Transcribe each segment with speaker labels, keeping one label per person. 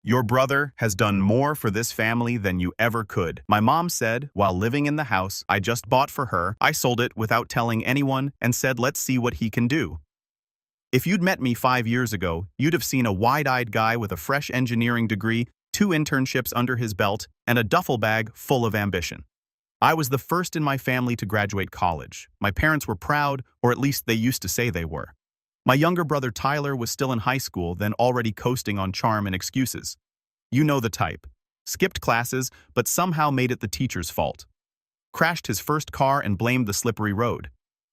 Speaker 1: Your brother has done more for this family than you ever could. My mom said, while living in the house I just bought for her, I sold it without telling anyone and said, let's see what he can do. If you'd met me 5 years ago, you'd have seen a wide-eyed guy with a fresh engineering degree, 2 internships under his belt, and a duffel bag full of ambition. I was the first in my family to graduate college. My parents were proud, or at least they used to say they were. My younger brother Tyler was still in high school, then already coasting on charm and excuses. You know the type. Skipped classes, but somehow made it the teacher's fault. Crashed his first car and blamed the slippery road.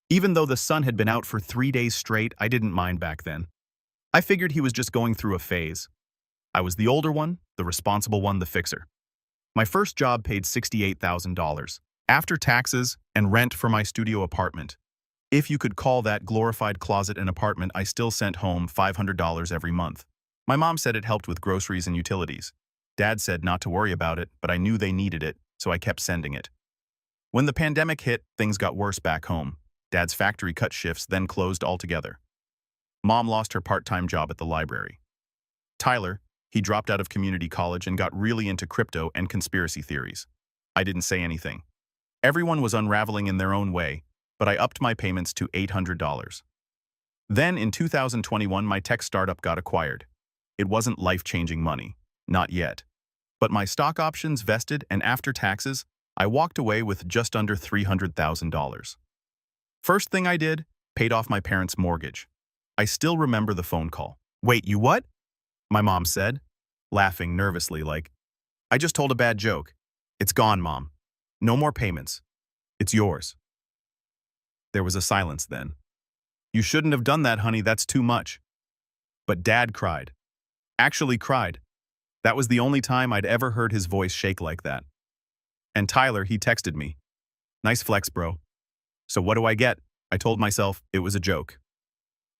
Speaker 1: Even though the sun had been out for 3 days straight, I didn't mind back then. I figured he was just going through a phase. I was the older one, the responsible one, the fixer. My first job paid $68,000, after taxes and rent for my studio apartment. If you could call that glorified closet an apartment, I still sent home $500 every month. My mom said it helped with groceries and utilities. Dad said not to worry about it, but I knew they needed it, so I kept sending it. When the pandemic hit, things got worse back home. Dad's factory cut shifts, then closed altogether. Mom lost her part-time job at the library. Tyler, he dropped out of community college and got really into crypto and conspiracy theories. I didn't say anything. Everyone was unraveling in their own way, but I upped my payments to $800. Then in 2021, my tech startup got acquired. It wasn't life-changing money, not yet. But my stock options vested, and after taxes, I walked away with just under $300,000. First thing I did, paid off my parents' mortgage. I still remember the phone call. "Wait, you what?" my mom said, laughing nervously like, "I just told a bad joke. It's gone, Mom. No more payments. It's yours." There was a silence then. "You shouldn't have done that, honey, that's too much." But Dad cried. Actually cried. That was the only time I'd ever heard his voice shake like that. And Tyler, he texted me. "Nice flex, bro." So what do I get? I told myself it was a joke.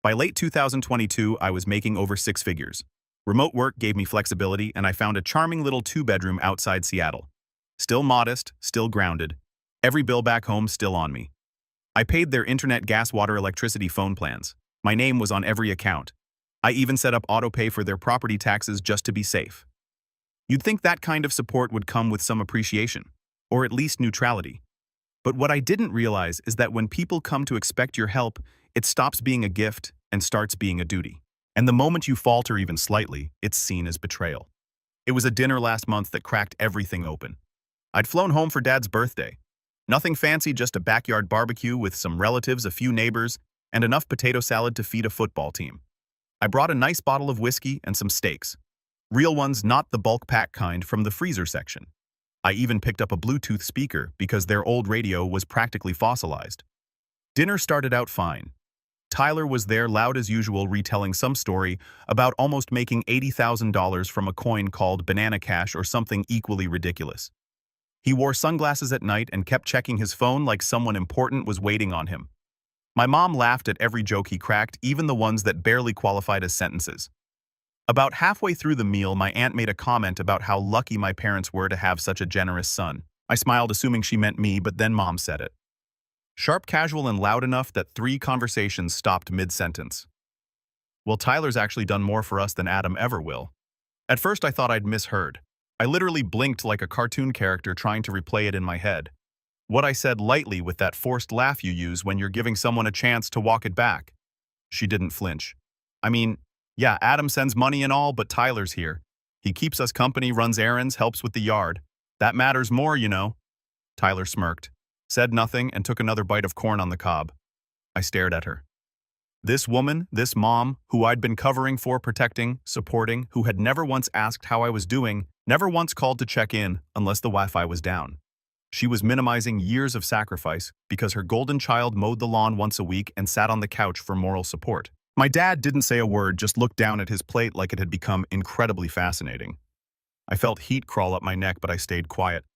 Speaker 1: By late 2022, I was making over 6 figures. Remote work gave me flexibility, and I found a charming little 2-bedroom outside Seattle. Still modest, still grounded. Every bill back home still on me. I paid their internet, gas, water, electricity, phone plans. My name was on every account. I even set up autopay for their property taxes just to be safe. You'd think that kind of support would come with some appreciation, or at least neutrality. But what I didn't realize is that when people come to expect your help, it stops being a gift and starts being a duty. And the moment you falter even slightly, it's seen as betrayal. It was a dinner last month that cracked everything open. I'd flown home for Dad's birthday. Nothing fancy, just a backyard barbecue with some relatives, a few neighbors, and enough potato salad to feed a football team. I brought a nice bottle of whiskey and some steaks. Real ones, not the bulk pack kind from the freezer section. I even picked up a Bluetooth speaker because their old radio was practically fossilized. Dinner started out fine. Tyler was there, loud as usual, retelling some story about almost making $80,000 from a coin called banana cash or something equally ridiculous. He wore sunglasses at night and kept checking his phone like someone important was waiting on him. My mom laughed at every joke he cracked, even the ones that barely qualified as sentences. About halfway through the meal, my aunt made a comment about how lucky my parents were to have such a generous son. I smiled, assuming she meant me, but then Mom said it. Sharp, casual, and loud enough that 3 conversations stopped mid-sentence. "Well, Tyler's actually done more for us than Adam ever will." At first I thought I'd misheard. I literally blinked like a cartoon character trying to replay it in my head. What I said lightly with that forced laugh you use when you're giving someone a chance to walk it back. She didn't flinch. "I mean, yeah, Adam sends money and all, but Tyler's here. He keeps us company, runs errands, helps with the yard. That matters more, you know." Tyler smirked, said nothing, and took another bite of corn on the cob. I stared at her. This woman, this mom, who I'd been covering for, protecting, supporting, who had never once asked how I was doing, never once called to check in unless the Wi-Fi was down. She was minimizing years of sacrifice because her golden child mowed the lawn once a week and sat on the couch for moral support. My dad didn't say a word, just looked down at his plate like it had become incredibly fascinating. I felt heat crawl up my neck, but I stayed quiet.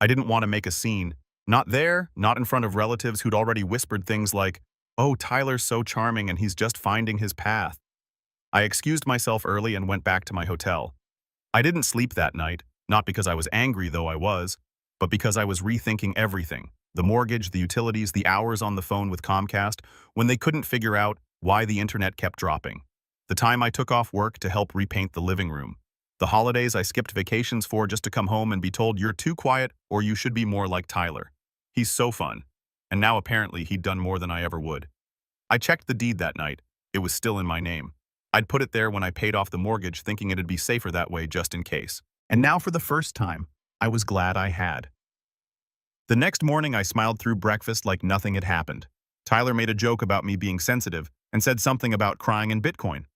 Speaker 1: I didn't want to make a scene. Not there, not in front of relatives who'd already whispered things like, "Oh, Tyler's so charming and he's just finding his path." I excused myself early and went back to my hotel. I didn't sleep that night, not because I was angry, though I was, but because I was rethinking everything. The mortgage, the utilities, the hours on the phone with Comcast, when they couldn't figure out why the internet kept dropping. The time I took off work to help repaint the living room. The holidays I skipped vacations for just to come home and be told you're too quiet or you should be more like Tyler. He's so fun. And now apparently he'd done more than I ever would. I checked the deed that night. It was still in my name. I'd put it there when I paid off the mortgage thinking it'd be safer that way just in case. And now for the first time, I was glad I had. The next morning I smiled through breakfast like nothing had happened. Tyler made a joke about me being sensitive and said something about crying in Bitcoin.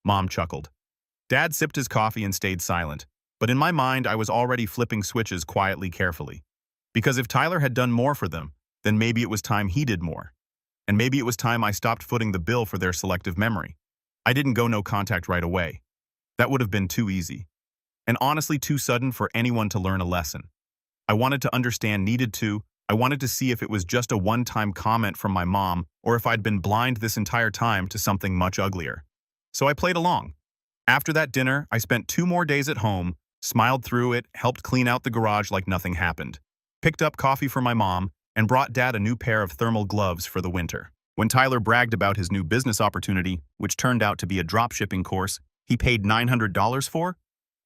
Speaker 1: Mom chuckled. Dad sipped his coffee and stayed silent, but in my mind I was already flipping switches quietly, carefully. Because if Tyler had done more for them, then maybe it was time he did more. And maybe it was time I stopped footing the bill for their selective memory. I didn't go no contact right away. That would have been too easy. And honestly too sudden for anyone to learn a lesson. I wanted to understand, needed to. I wanted to see if it was just a one-time comment from my mom or if I'd been blind this entire time to something much uglier. So I played along. After that dinner, I spent 2 more days at home, smiled through it, helped clean out the garage like nothing happened, picked up coffee for my mom, and brought Dad a new pair of thermal gloves for the winter. When Tyler bragged about his new business opportunity, which turned out to be a dropshipping course he paid $900 for,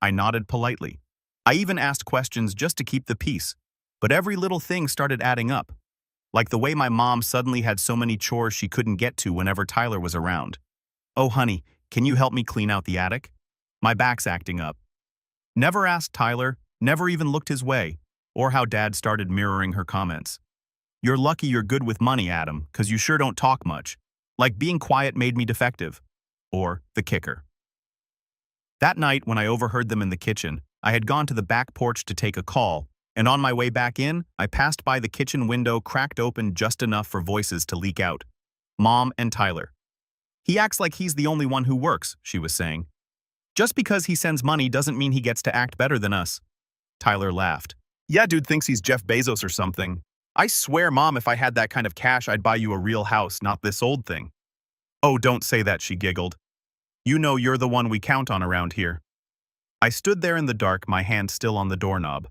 Speaker 1: I nodded politely. I even asked questions just to keep the peace, but every little thing started adding up. Like the way my mom suddenly had so many chores she couldn't get to whenever Tyler was around. "Oh, honey, can you help me clean out the attic? My back's acting up." Never asked Tyler, never even looked his way, or how Dad started mirroring her comments. "You're lucky you're good with money, Adam, 'cause you sure don't talk much. Like being quiet made me defective." Or the kicker. That night when I overheard them in the kitchen, I had gone to the back porch to take a call, and on my way back in, I passed by the kitchen window cracked open just enough for voices to leak out. Mom and Tyler. "He acts like he's the only one who works," she was saying. "Just because he sends money doesn't mean he gets to act better than us." Tyler laughed. "Yeah, dude thinks he's Jeff Bezos or something. I swear, Mom, if I had that kind of cash, I'd buy you a real house, not this old thing." "Oh, don't say that," she giggled. "You know you're the one we count on around here." I stood there in the dark, my hand still on the doorknob.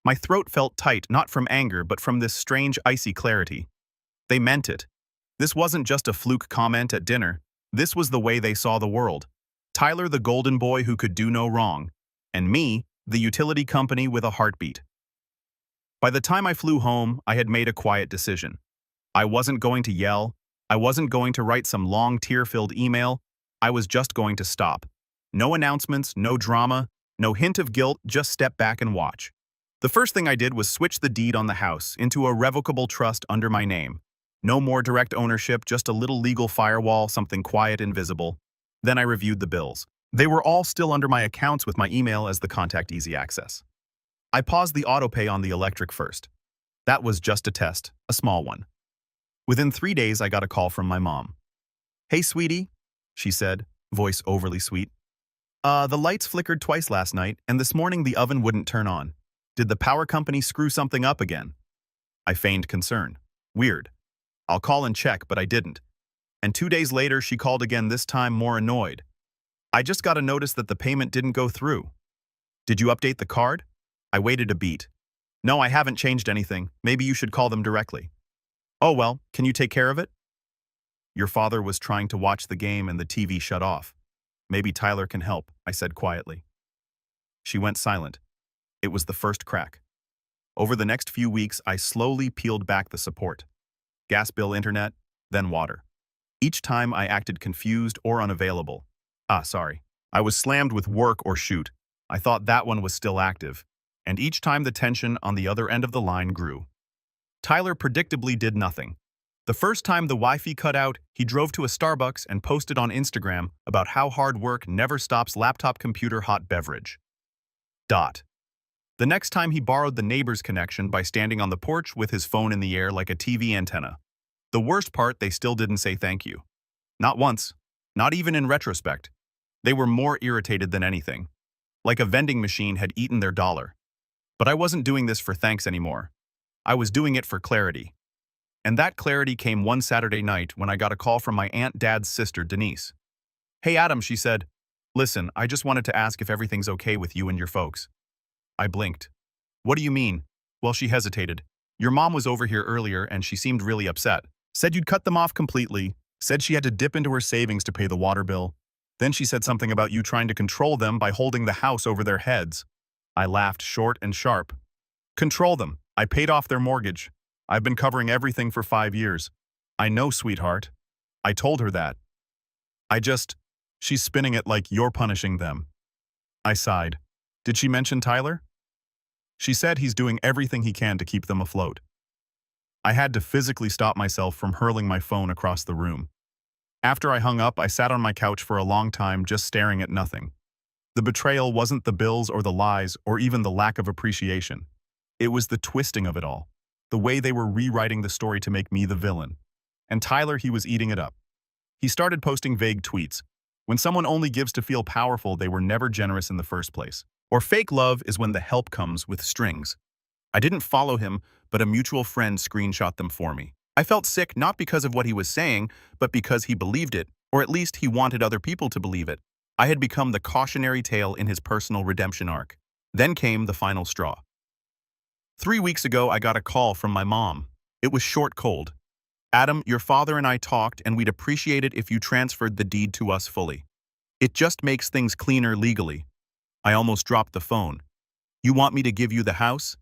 Speaker 1: My throat felt tight, not from anger, but from this strange, icy clarity. They meant it. This wasn't just a fluke comment at dinner. This was the way they saw the world. Tyler, the golden boy who could do no wrong, and me, the utility company with a heartbeat. By the time I flew home, I had made a quiet decision. I wasn't going to yell. I wasn't going to write some long, tear-filled email. I was just going to stop. No announcements, no drama, no hint of guilt, just step back and watch. The first thing I did was switch the deed on the house into a revocable trust under my name. No more direct ownership, just a little legal firewall, something quiet and visible. Then I reviewed the bills. They were all still under my accounts with my email as the contact easy access. I paused the autopay on the electric first. That was just a test, a small one. Within 3 days, I got a call from my mom. "Hey, sweetie," she said, voice overly sweet. The lights flickered twice last night, and this morning the oven wouldn't turn on. Did the power company screw something up again?" I feigned concern. Weird. I'll call and check, but I didn't. And 2 days later, she called again, this time more annoyed. "I just got a notice that the payment didn't go through. Did you update the card?" I waited a beat. "No, I haven't changed anything. Maybe you should call them directly." "Oh well, can you take care of it?" "Your father was trying to watch the game and the TV shut off. Maybe Tyler can help," I said quietly. She went silent. It was the first crack. Over the next few weeks, I slowly peeled back the support. Gas bill, internet, then water. Each time I acted confused or unavailable. Sorry. I was slammed with work or shoot. I thought that one was still active. And each time the tension on the other end of the line grew. Tyler predictably did nothing. The first time the Wi-Fi cut out, he drove to a Starbucks and posted on Instagram about how hard work never stops laptop computer hot beverage. The next time he borrowed the neighbor's connection by standing on the porch with his phone in the air like a TV antenna. The worst part, they still didn't say thank you. Not once. Not even in retrospect. They were more irritated than anything. Like a vending machine had eaten their dollar. But I wasn't doing this for thanks anymore. I was doing it for clarity. And that clarity came one Saturday night when I got a call from my Aunt Dad's sister, Denise. "Hey Adam," she said. "Listen, I just wanted to ask if everything's okay with you and your folks." I blinked. "What do you mean?" Well, she hesitated. "Your mom was over here earlier and she seemed really upset. Said you'd cut them off completely. Said she had to dip into her savings to pay the water bill. Then she said something about you trying to control them by holding the house over their heads. I laughed short and sharp. Control them. I paid off their mortgage. I've been covering everything for 5 years. I know, sweetheart. I told her that. She's spinning it like you're punishing them. I sighed. Did she mention Tyler? She said he's doing everything he can to keep them afloat. I had to physically stop myself from hurling my phone across the room. After I hung up, I sat on my couch for a long time just staring at nothing. The betrayal wasn't the bills or the lies or even the lack of appreciation. It was the twisting of it all. The way they were rewriting the story to make me the villain. And Tyler, he was eating it up. He started posting vague tweets. When someone only gives to feel powerful, they were never generous in the first place. Or fake love is when the help comes with strings. I didn't follow him, but a mutual friend screenshot them for me. I felt sick not because of what he was saying, but because he believed it, or at least he wanted other people to believe it. I had become the cautionary tale in his personal redemption arc. Then came the final straw. 3 weeks ago, I got a call from my mom. It was short cold. Adam, your father and I talked, and we'd appreciate it if you transferred the deed to us fully. It just makes things cleaner legally. I almost dropped the phone. You want me to give you the house?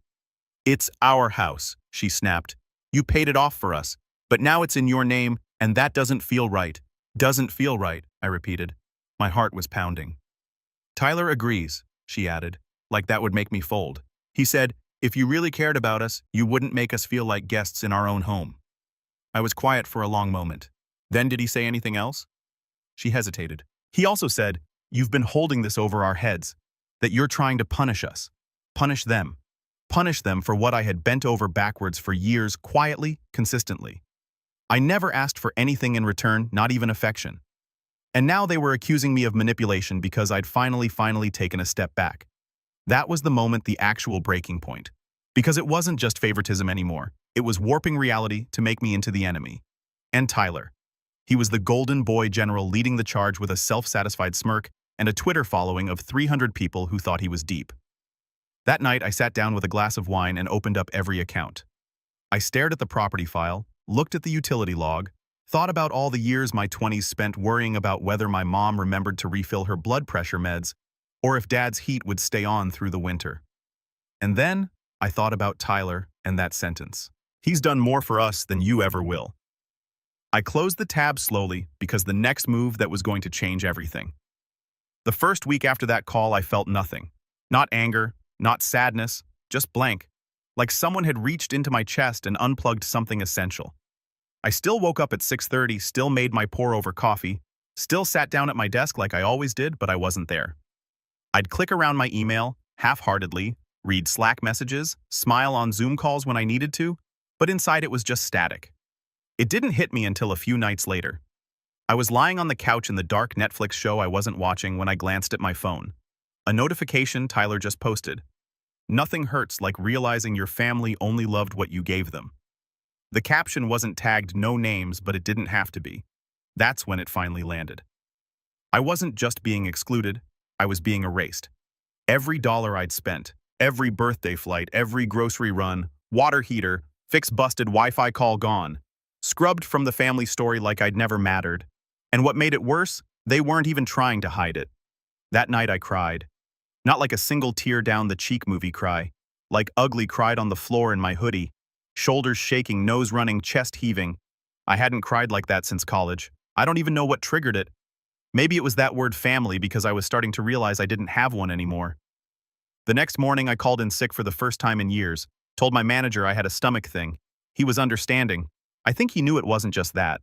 Speaker 1: It's our house, she snapped. You paid it off for us, but now it's in your name, and that doesn't feel right. Doesn't feel right, I repeated. My heart was pounding. Tyler agrees, she added, like that would make me fold. He said, if you really cared about us, you wouldn't make us feel like guests in our own home. I was quiet for a long moment. Then did he say anything else? She hesitated. He also said, you've been holding this over our heads, that you're trying to punish us. Punish them. Punish them for what I had bent over backwards for years, quietly, consistently. I never asked for anything in return, not even affection. And now they were accusing me of manipulation because I'd finally taken a step back. That was the moment, the actual breaking point. Because it wasn't just favoritism anymore. It was warping reality to make me into the enemy. And Tyler. He was the golden boy general leading the charge with a self-satisfied smirk and a Twitter following of 300 people who thought he was deep. That night, I sat down with a glass of wine and opened up every account. I stared at the property file, looked at the utility log, thought about all the years my 20s spent worrying about whether my mom remembered to refill her blood pressure meds or if Dad's heat would stay on through the winter. And then I thought about Tyler and that sentence. He's done more for us than you ever will. I closed the tab slowly because the next move that was going to change everything. The first week after that call, I felt nothing. Not anger, not sadness, just blank. Like someone had reached into my chest and unplugged something essential. I still woke up at 6:30, still made my pour-over coffee, still sat down at my desk like I always did, but I wasn't there. I'd click around my email, half-heartedly, read Slack messages, smile on Zoom calls when I needed to, but inside it was just static. It didn't hit me until a few nights later. I was lying on the couch in the dark Netflix show I wasn't watching when I glanced at my phone. A notification Tyler just posted. Nothing hurts like realizing your family only loved what you gave them. The caption wasn't tagged no names, but it didn't have to be. That's when it finally landed. I wasn't just being excluded, I was being erased. Every dollar I'd spent, every birthday flight, every grocery run, water heater, fix busted Wi-Fi call gone. Scrubbed from the family story like I'd never mattered. And what made it worse, they weren't even trying to hide it. That night I cried. Not like a single tear down the cheek movie cry. Like ugly cried on the floor in my hoodie. Shoulders shaking, nose running, chest heaving. I hadn't cried like that since college. I don't even know what triggered it. Maybe it was that word family because I was starting to realize I didn't have one anymore. The next morning I called in sick for the first time in years. Told my manager I had a stomach thing. He was understanding. I think he knew it wasn't just that.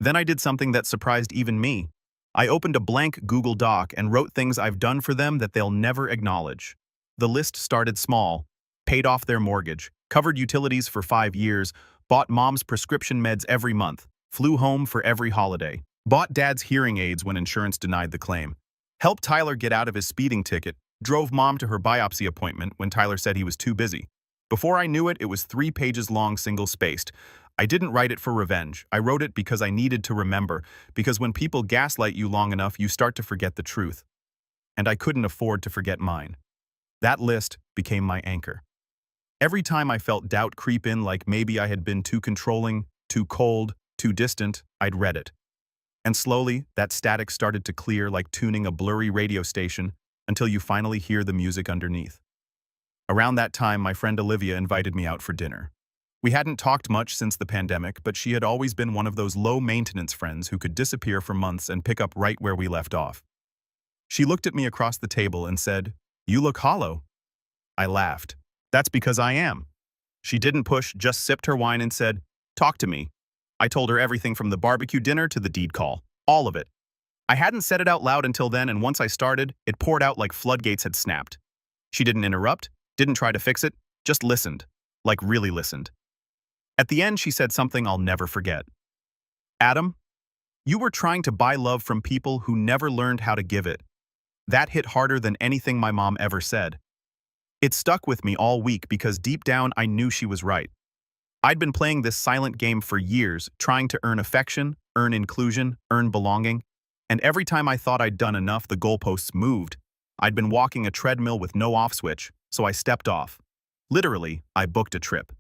Speaker 1: Then I did something that surprised even me. I opened a blank Google Doc and wrote things I've done for them that they'll never acknowledge. The list started small. Paid off their mortgage, covered utilities for 5 years, bought mom's prescription meds every month, flew home for every holiday, bought dad's hearing aids when insurance denied the claim, helped Tyler get out of his speeding ticket, drove mom to her biopsy appointment when Tyler said he was too busy. Before I knew it, it was 3 pages long, single-spaced. I didn't write it for revenge. I wrote it because I needed to remember, because when people gaslight you long enough, you start to forget the truth. And I couldn't afford to forget mine. That list became my anchor. Every time I felt doubt creep in, like maybe I had been too controlling, too cold, too distant, I'd read it. And slowly, that static started to clear like tuning a blurry radio station until you finally hear the music underneath. Around that time, my friend Olivia invited me out for dinner. We hadn't talked much since the pandemic, but she had always been one of those low-maintenance friends who could disappear for months and pick up right where we left off. She looked at me across the table and said, "You look hollow." I laughed. "That's because I am." She didn't push, just sipped her wine and said, "Talk to me." I told her everything from the barbecue dinner to the deed call. All of it. I hadn't said it out loud until then, and once I started, it poured out like floodgates had snapped. She didn't interrupt, didn't try to fix it, just listened. Like really listened. At the end, she said something I'll never forget. "Adam, you were trying to buy love from people who never learned how to give it." That hit harder than anything my mom ever said. It stuck with me all week because deep down I knew she was right. I'd been playing this silent game for years, trying to earn affection, earn inclusion, earn belonging, and every time I thought I'd done enough, the goalposts moved. I'd been walking a treadmill with no off switch, so I stepped off. Literally, I booked a trip.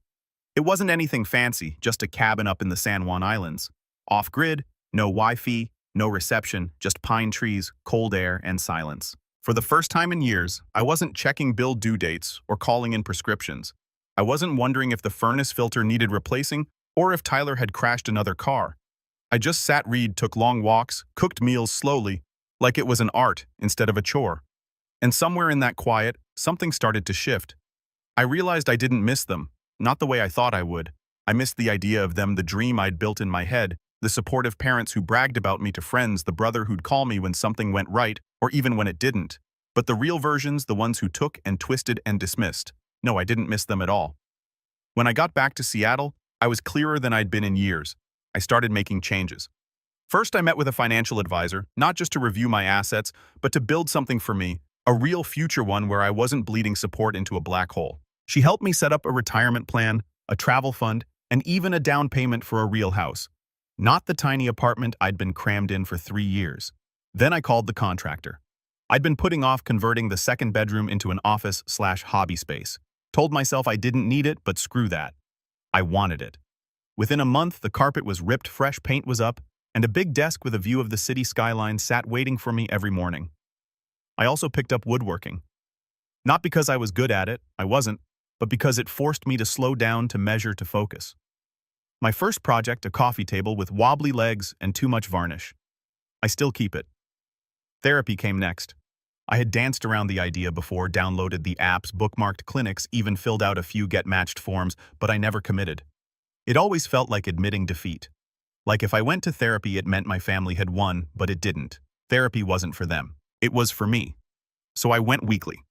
Speaker 1: It wasn't anything fancy, just a cabin up in the San Juan Islands. Off-grid, no Wi-Fi, no reception, just pine trees, cold air, and silence. For the first time in years, I wasn't checking bill due dates or calling in prescriptions. I wasn't wondering if the furnace filter needed replacing or if Tyler had crashed another car. I just sat, read, took long walks, cooked meals slowly, like it was an art instead of a chore. And somewhere in that quiet, something started to shift. I realized I didn't miss them, not the way I thought I would. I missed the idea of them, the dream I'd built in my head, the supportive parents who bragged about me to friends, the brother who'd call me when something went right, or even when it didn't. But the real versions, the ones who took and twisted and dismissed. No, I didn't miss them at all. When I got back to Seattle, I was clearer than I'd been in years. I started making changes. First, I met with a financial advisor, not just to review my assets, but to build something for me, a real future one where I wasn't bleeding support into a black hole. She helped me set up a retirement plan, a travel fund, and even a down payment for a real house. Not the tiny apartment I'd been crammed in for 3 years. Then I called the contractor. I'd been putting off converting the second bedroom into an office/hobby space. Told myself I didn't need it, but screw that. I wanted it. Within a month, the carpet was ripped, fresh paint was up, and a big desk with a view of the city skyline sat waiting for me every morning. I also picked up woodworking. Not because I was good at it, I wasn't, but because it forced me to slow down, to measure, to focus. My first project, a coffee table with wobbly legs and too much varnish. I still keep it. Therapy came next. I had danced around the idea before, downloaded the apps, bookmarked clinics, even filled out a few get-matched forms, but I never committed. It always felt like admitting defeat. Like if I went to therapy, it meant my family had won, but it didn't. Therapy wasn't for them. It was for me. So I went weekly.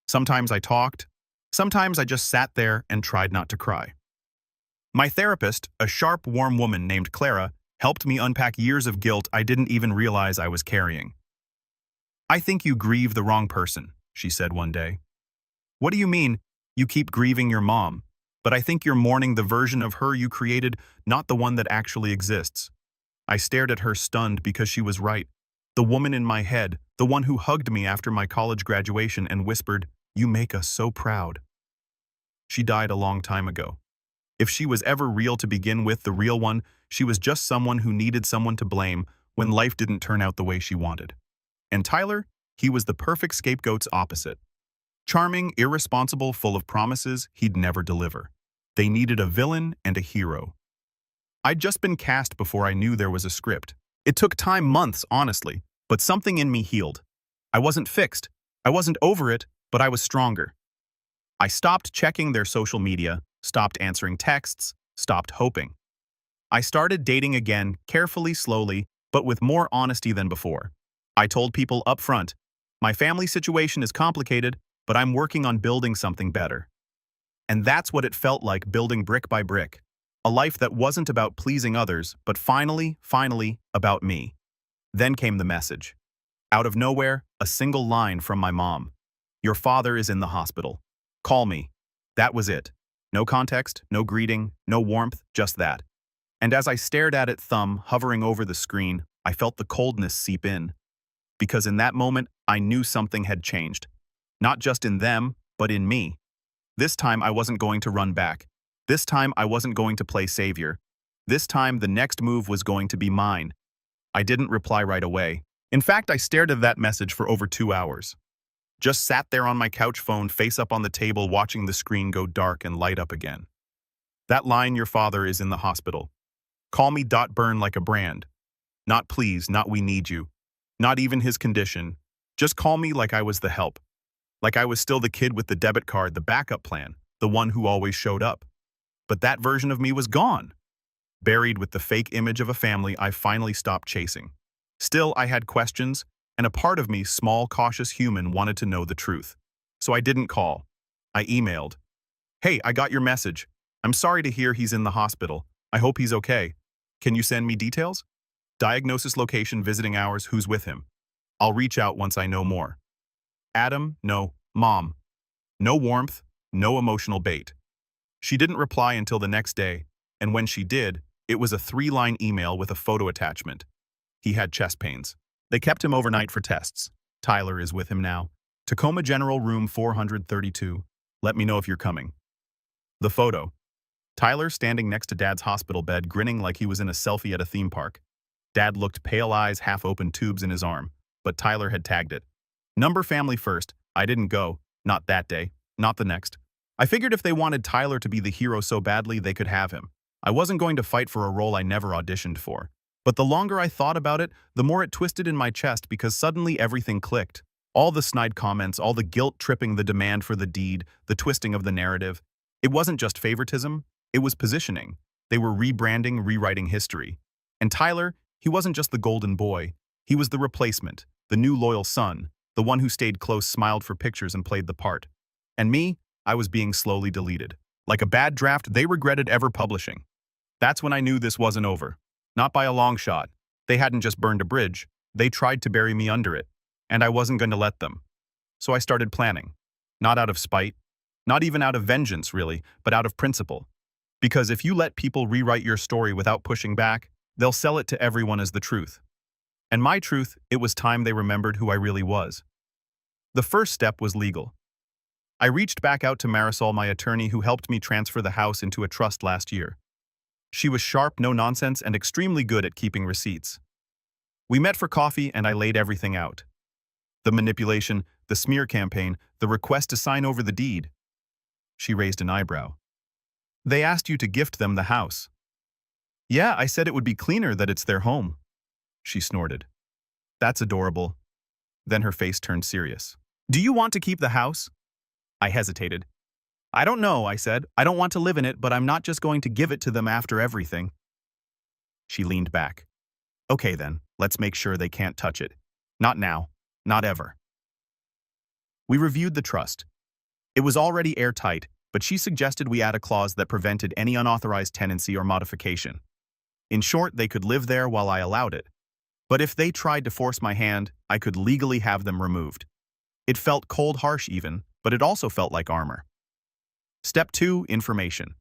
Speaker 1: Sometimes I talked. Sometimes I just sat there and tried not to cry. My therapist, a sharp, warm woman named Clara, helped me unpack years of guilt I didn't even realize I was carrying. "I think you grieve the wrong person," she said one day. "What do you mean? You keep grieving your mom. But I think you're mourning the version of her you created, not the one that actually exists." I stared at her, stunned, because she was right. The woman in my head, the one who hugged me after my college graduation and whispered, "You make us so proud." She died a long time ago. If she was ever real to begin with, the real one, she was just someone who needed someone to blame when life didn't turn out the way she wanted. And Tyler, he was the perfect scapegoat's opposite. Charming, irresponsible, full of promises he'd never deliver. They needed a villain and a hero. I'd just been cast before I knew there was a script. It took time, months, honestly, but something in me healed. I wasn't fixed. I wasn't over it, but I was stronger. I stopped checking their social media, stopped answering texts, stopped hoping. I started dating again, carefully, slowly, but with more honesty than before. I told people up front, my family situation is complicated, but I'm working on building something better. And that's what it felt like, building brick by brick. A life that wasn't about pleasing others, but finally, about me. Then came the message. Out of nowhere, a single line from my mom. "Your father is in the hospital. Call me." That was it. No context, no greeting, no warmth, just that. And as I stared at it, thumb hovering over the screen, I felt the coldness seep in. Because in that moment, I knew something had changed. Not just in them, but in me. This time I wasn't going to run back. This time I wasn't going to play savior. This time the next move was going to be mine. I didn't reply right away. In fact, I stared at that message for over 2 hours. Just sat there on my couch phone, face up on the table, watching the screen go dark and light up again. That line, "Your father is in the hospital." Call me. Burn like a brand. Not please, not we need you. Not even his condition. Just call me like I was the help. Like I was still the kid with the debit card, the backup plan, the one who always showed up. But that version of me was gone. Buried with the fake image of a family I finally stopped chasing. Still, I had questions, and a part of me, small, cautious human, wanted to know the truth. So I didn't call. I emailed. "Hey, I got your message. I'm sorry to hear he's in the hospital. I hope he's okay. Can you send me details? Diagnosis, location, visiting hours, who's with him. I'll reach out once I know more." Adam, no. Mom. No warmth, no emotional bait. She didn't reply until the next day, and when she did, it was a 3-line email with a photo attachment. He had chest pains. They kept him overnight for tests. Tyler is with him now. Tacoma General Room 432. Let me know if you're coming. The photo. Tyler standing next to Dad's hospital bed, grinning like he was in a selfie at a theme park. Dad looked, pale eyes, half-open tubes in his arm, but Tyler had tagged it. Number family first. I didn't go. Not that day. Not the next. I figured if they wanted Tyler to be the hero so badly, they could have him. I wasn't going to fight for a role I never auditioned for. But the longer I thought about it, the more it twisted in my chest, because suddenly everything clicked. All the snide comments, all the guilt-tripping, the demand for the deed, the twisting of the narrative. It wasn't just favoritism, it was positioning. They were rebranding, rewriting history. And Tyler, he wasn't just the golden boy. He was the replacement, the new loyal son, the one who stayed close, smiled for pictures, and played the part. And me, I was being slowly deleted. Like a bad draft they regretted ever publishing. That's when I knew this wasn't over. Not by a long shot. They hadn't just burned a bridge, they tried to bury me under it. And I wasn't going to let them. So I started planning. Not out of spite, not even out of vengeance really, but out of principle. Because if you let people rewrite your story without pushing back, they'll sell it to everyone as the truth. And my truth, it was time they remembered who I really was. The first step was legal. I reached back out to Marisol, my attorney, who helped me transfer the house into a trust last year. She was sharp, no nonsense, and extremely good at keeping receipts. We met for coffee and I laid everything out. The manipulation, the smear campaign, the request to sign over the deed. She raised an eyebrow. "They asked you to gift them the house." "Yeah, I said it would be cleaner that it's their home." She snorted. "That's adorable." Then her face turned serious. "Do you want to keep the house?" I hesitated. "I don't know," I said. "I don't want to live in it, but I'm not just going to give it to them after everything." She leaned back. "Okay then, let's make sure they can't touch it. Not now. Not ever." We reviewed the trust. It was already airtight, but she suggested we add a clause that prevented any unauthorized tenancy or modification. In short, they could live there while I allowed it. But if they tried to force my hand, I could legally have them removed. It felt cold, harsh even, but it also felt like armor. Step 2, information.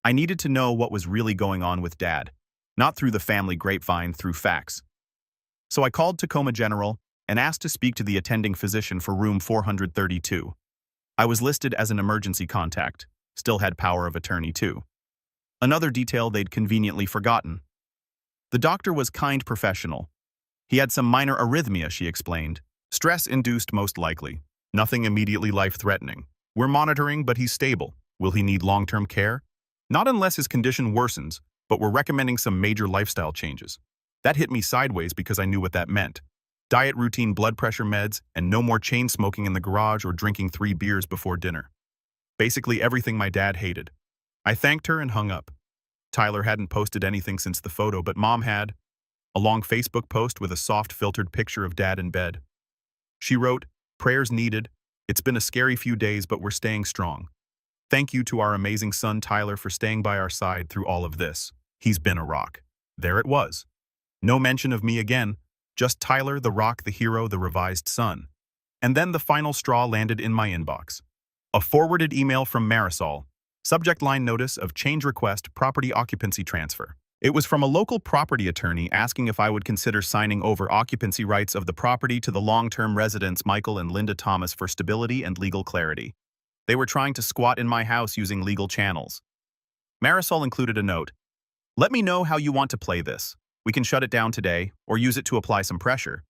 Speaker 1: I needed to know what was really going on with Dad, not through the family grapevine, through facts. So I called Tacoma General and asked to speak to the attending physician for room 432. I was listed as an emergency contact, still had power of attorney too. Another detail they'd conveniently forgotten. The doctor was kind, professional. He had some minor arrhythmia, she explained. Stress-induced most likely. Nothing immediately life-threatening. We're monitoring, but he's stable. Will he need long-term care? Not unless his condition worsens, but we're recommending some major lifestyle changes. That hit me sideways because I knew what that meant. Diet routine, blood pressure meds, and no more chain smoking in the garage or drinking 3 beers before dinner. Basically everything my dad hated. I thanked her and hung up. Tyler hadn't posted anything since the photo, but Mom had. A long Facebook post with a soft filtered picture of Dad in bed. She wrote, "Prayers needed. It's been a scary few days, but we're staying strong. Thank you to our amazing son Tyler for staying by our side through all of this. He's been a rock." There it was. No mention of me again. Just Tyler, the rock, the hero, the revised son. And then the final straw landed in my inbox. A forwarded email from Marisol. Subject line: notice of change request, property occupancy transfer. It was from a local property attorney asking if I would consider signing over occupancy rights of the property to the long-term residents Michael and Linda Thomas for stability and legal clarity. They were trying to squat in my house using legal channels. Marisol included a note. "Let me know how you want to play this. We can shut it down today or use it to apply some pressure.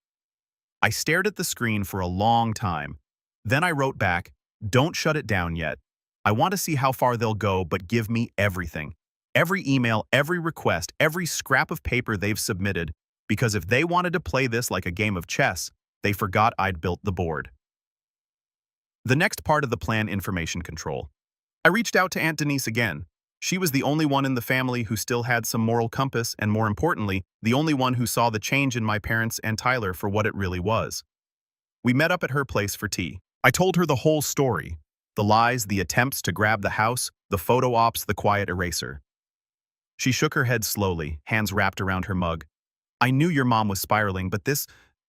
Speaker 1: I stared at the screen for a long time. Then I wrote back, don't shut it down yet. I want to see how far they'll go, but give me everything. Every email, every request, every scrap of paper they've submitted, because if they wanted to play this like a game of chess, they forgot I'd built the board. The next part of the plan, information control. I reached out to Aunt Denise again. She was the only one in the family who still had some moral compass and, more importantly, the only one who saw the change in my parents and Tyler for what it really was. We met up at her place for tea. I told her the whole story. The lies, the attempts to grab the house, the photo ops, the quiet eraser. She shook her head slowly, hands wrapped around her mug. I knew your mom was spiraling, but this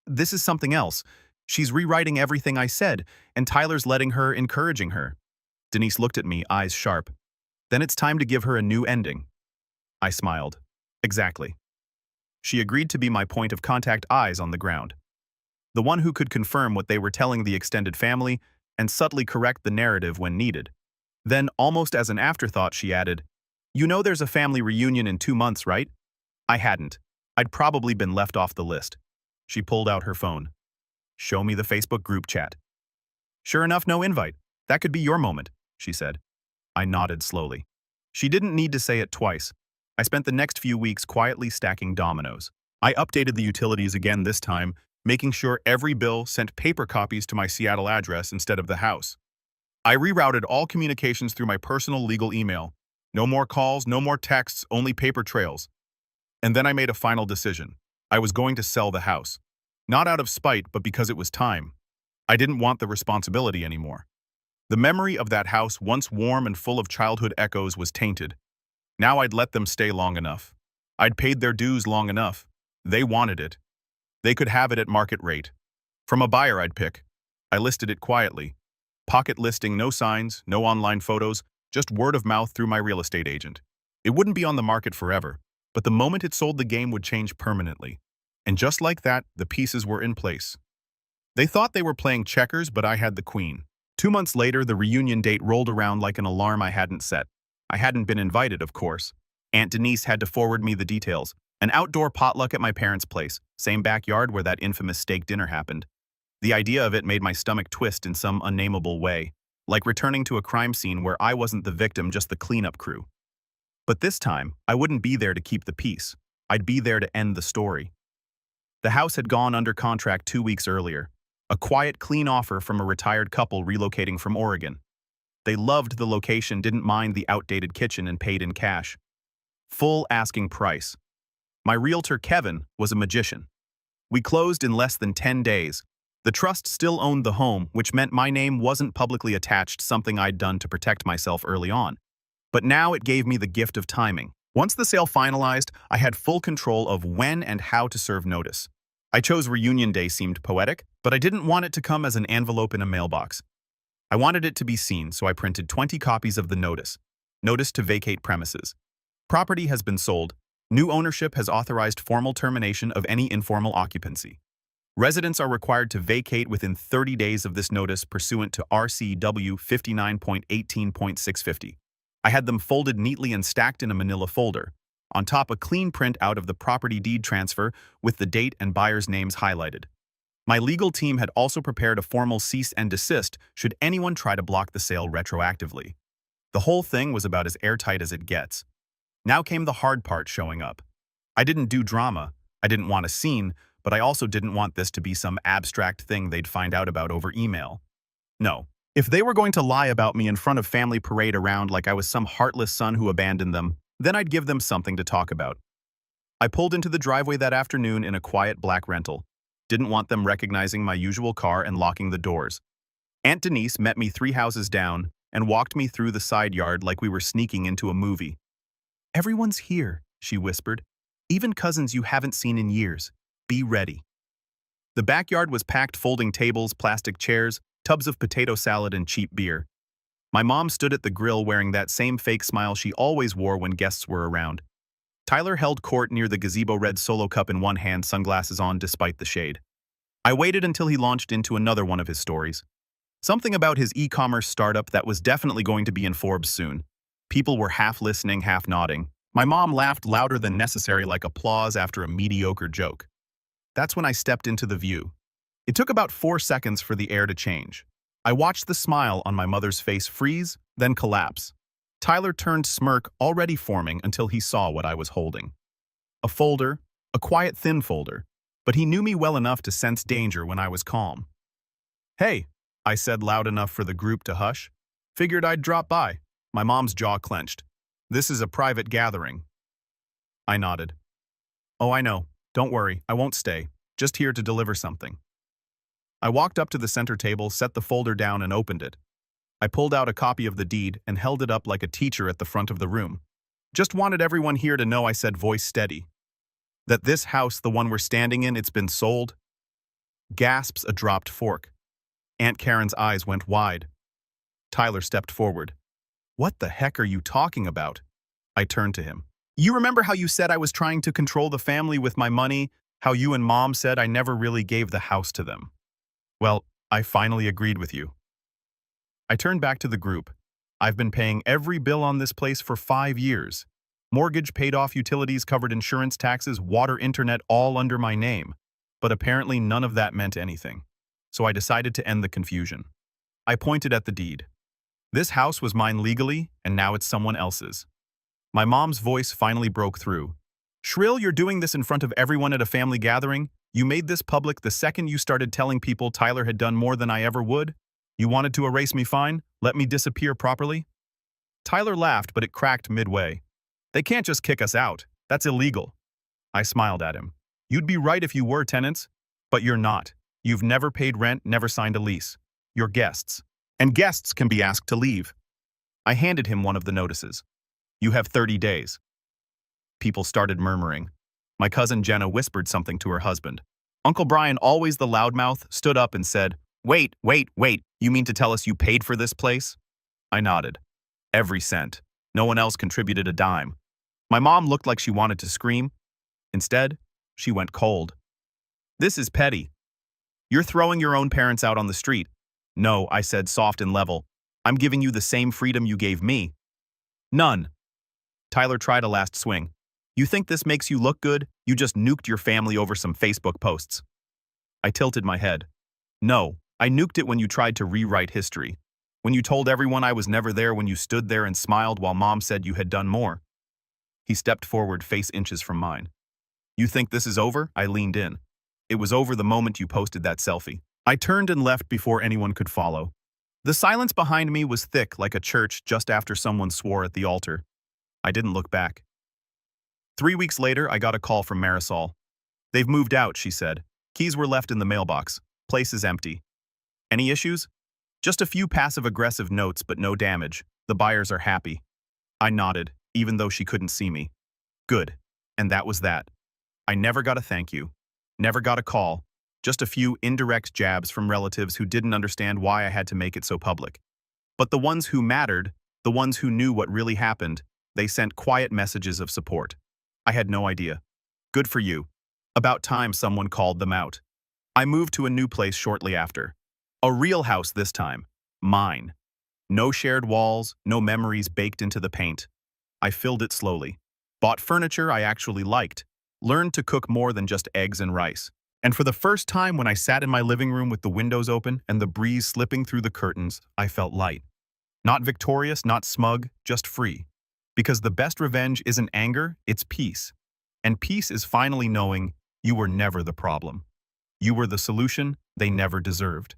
Speaker 1: is something else. She's rewriting everything I said, and Tyler's letting her, encouraging her. Denise looked at me, eyes sharp. Then it's time to give her a new ending. I smiled. Exactly. She agreed to be my point of contact, eyes on the ground. The one who could confirm what they were telling the extended family and subtly correct the narrative when needed. Then, almost as an afterthought, she added, you know there's a family reunion in 2 months, right? I hadn't. I'd probably been left off the list. She pulled out her phone. Show me the Facebook group chat. Sure enough, no invite. That could be your moment, she said. I nodded slowly. She didn't need to say it twice. I spent the next few weeks quietly stacking dominoes. I updated the utilities again this time, making sure every bill sent paper copies to my Seattle address instead of the house. I rerouted all communications through my personal legal email. No more calls, no more texts, only paper trails. And then I made a final decision. I was going to sell the house. Not out of spite, but because it was time. I didn't want the responsibility anymore. The memory of that house, once warm and full of childhood echoes, was tainted. Now I'd let them stay long enough. I'd paid their dues long enough. They wanted it. They could have it at market rate. From a buyer I'd pick. I listed it quietly. Pocket listing, no signs, no online photos, just word of mouth through my real estate agent. It wouldn't be on the market forever, but the moment it sold, the game would change permanently. And just like that, the pieces were in place. They thought they were playing checkers, but I had the queen. 2 months later, the reunion date rolled around like an alarm I hadn't set. I hadn't been invited, of course. Aunt Denise had to forward me the details. An outdoor potluck at my parents' place, same backyard where that infamous steak dinner happened. The idea of it made my stomach twist in some unnameable way, like returning to a crime scene where I wasn't the victim, just the cleanup crew. But this time, I wouldn't be there to keep the peace. I'd be there to end the story. The house had gone under contract 2 weeks earlier. A quiet, clean offer from a retired couple relocating from Oregon. They loved the location, didn't mind the outdated kitchen, and paid in cash. Full asking price. My realtor, Kevin, was a magician. We closed in less than 10 days. The trust still owned the home, which meant my name wasn't publicly attached, something I'd done to protect myself early on. But now it gave me the gift of timing. Once the sale finalized, I had full control of when and how to serve notice. I chose reunion day seemed poetic, but I didn't want it to come as an envelope in a mailbox. I wanted it to be seen, so I printed 20 copies of the notice. Notice to vacate premises. Property has been sold. New ownership has authorized formal termination of any informal occupancy. Residents are required to vacate within 30 days of this notice pursuant to RCW 59.18.650. I had them folded neatly and stacked in a manila folder. On top, a clean print out of the property deed transfer with the date and buyer's names highlighted. My legal team had also prepared a formal cease and desist should anyone try to block the sale retroactively. The whole thing was about as airtight as it gets. Now came the hard part, showing up. I didn't do drama. I didn't want a scene, but I also didn't want this to be some abstract thing they'd find out about over email. No. If they were going to lie about me in front of family parade around like I was some heartless son who abandoned them, then I'd give them something to talk about. I pulled into the driveway that afternoon in a quiet black rental. Didn't want them recognizing my usual car and locking the doors. Aunt Denise met me 3 houses down and walked me through the side yard like we were sneaking into a movie. "Everyone's here," she whispered. "Even cousins you haven't seen in years. Be ready." The backyard was packed, folding tables, plastic chairs, tubs of potato salad, and cheap beer. My mom stood at the grill wearing that same fake smile she always wore when guests were around. Tyler held court near the gazebo, red Solo cup in one hand, sunglasses on despite the shade. I waited until he launched into another one of his stories. Something about his e-commerce startup that was definitely going to be in Forbes soon. People were half listening, half nodding. My mom laughed louder than necessary like applause after a mediocre joke. That's when I stepped into the view. It took about 4 seconds for the air to change. I watched the smile on my mother's face freeze, then collapse. Tyler turned smirk already forming until he saw what I was holding. A folder, a quiet thin folder, but he knew me well enough to sense danger when I was calm. "Hey," I said loud enough for the group to hush. "Figured I'd drop by." My mom's jaw clenched. "This is a private gathering." I nodded. "Oh, I know. Don't worry, I won't stay. Just here to deliver something." I walked up to the center table, set the folder down, and opened it. I pulled out a copy of the deed and held it up like a teacher at the front of the room. "Just wanted everyone here to know," I said, voice steady, "that this house, the one we're standing in, it's been sold." Gasps, a dropped fork. Aunt Karen's eyes went wide. Tyler stepped forward. "What the heck are you talking about?" I turned to him. "You remember how you said I was trying to control the family with my money? How you and Mom said I never really gave the house to them? Well, I finally agreed with you." I turned back to the group. "I've been paying every bill on this place for 5 years. Mortgage paid off, utilities covered, insurance, taxes, water, internet, all under my name. But apparently none of that meant anything. So I decided to end the confusion." I pointed at the deed. "This house was mine legally, and now it's someone else's." My mom's voice finally broke through. "Shrill, you're doing this in front of everyone at a family gathering? You made this public the second you started telling people Tyler had done more than I ever would? You wanted to erase me, fine? Let me disappear properly?" Tyler laughed, but it cracked midway. "They can't just kick us out. That's illegal." I smiled at him. "You'd be right if you were tenants, but you're not. You've never paid rent, never signed a lease. You're guests. And guests can be asked to leave." I handed him one of the notices. "You have 30 days. People started murmuring. My cousin Jenna whispered something to her husband. Uncle Brian, always the loudmouth, stood up and said, Wait, you mean to tell us you paid for this place?" I nodded. Every cent. No one else contributed a dime. My mom looked like she wanted to scream. Instead, she went cold. "This is petty. You're throwing your own parents out on the street." "No," I said, soft and level. "I'm giving you the same freedom you gave me." "None." Tyler tried a last swing. "You think this makes you look good? You just nuked your family over some Facebook posts." I tilted my head. "No, I nuked it when you tried to rewrite history. When you told everyone I was never there, when you stood there and smiled while Mom said you had done more." He stepped forward, face inches from mine. "You think this is over?" I leaned in. "It was over the moment you posted that selfie." I turned and left before anyone could follow. The silence behind me was thick like a church just after someone swore at the altar. I didn't look back. 3 weeks later, I got a call from Marisol. "They've moved out," she said. "Keys were left in the mailbox. Place is empty." "Any issues?" "Just a few passive-aggressive notes, but no damage. The buyers are happy." I nodded, even though she couldn't see me. "Good." And that was that. I never got a thank you. Never got a call. Just a few indirect jabs from relatives who didn't understand why I had to make it so public. But the ones who mattered, the ones who knew what really happened, they sent quiet messages of support. I had no idea. Good for you. About time someone called them out. I moved to a new place shortly after. A real house this time. Mine. No shared walls, no memories baked into the paint. I filled it slowly. Bought furniture I actually liked. Learned to cook more than just eggs and rice. And for the first time, when I sat in my living room with the windows open and the breeze slipping through the curtains, I felt light. Not victorious, not smug, just free. Because the best revenge isn't anger, it's peace. And peace is finally knowing you were never the problem. You were the solution they never deserved.